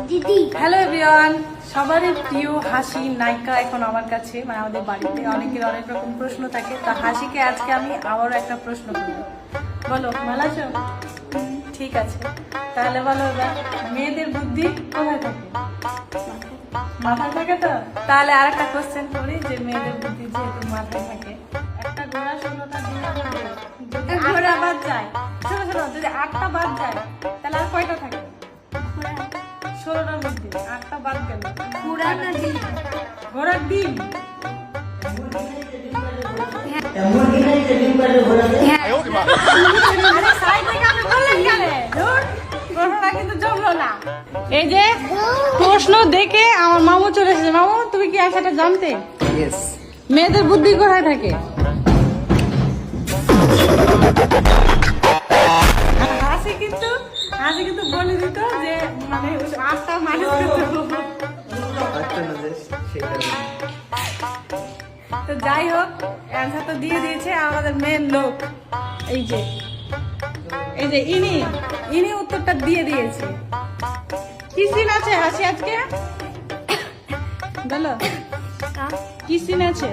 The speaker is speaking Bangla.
দিদি। হ্যালো এভরিওয়ান, সবারই প্রিয় হাসি নায়িকা এখন আমার কাছে, মানে আমাদের বাড়িতে অনেকের অনেক রকম প্রশ্ন থাকে। তা হাসিকে আজকে আমি আবারও একটা প্রশ্ন করবো। বলো, ভালো আছো? ঠিক আছে, তাহলে বলো এবার, মেয়েদের বুদ্ধি কোথায় থাকে? মাথায় থাকে তো? তাহলে আর একটা কোশ্চেন করি, যে মেয়েদের বুদ্ধি যেহেতু মাথায় থাকে, একটা ঘোড়া 16টা ডিম পাড়ে, যদি 8টা বাদ যায়, শোনো শোনো, যদি 8টা বাদ যায় তাহলে আর কয়টা থাকে? 16টার মধ্যে 8টা বাদ গেল। ঘোড়া না ডিম? ঘোড়ার ডিম। আরে সাইড থেকে আপনি বললেন কেন? ধুর, প্রশ্নটা কিন্তু জমলো না। এই যে প্রশ্ন দেখে আমার মামু চলে এসেছে। মামু, তুমি কি আশাটা জানতে? মেয়েদের বুদ্ধি কোথায় থাকে? হাসি কিন্তু বলে দিত যে মানে 8টা মাইনাস করতে। তো যাই হোক, অ্যান্সার তো দিয়ে দিয়েছে আমাদের মেন লোক। এই যে ইনি উত্তরটা দিয়ে দিয়েছে। কি সিন আছে হাসি আজকে? বলো, কি সিন আছে?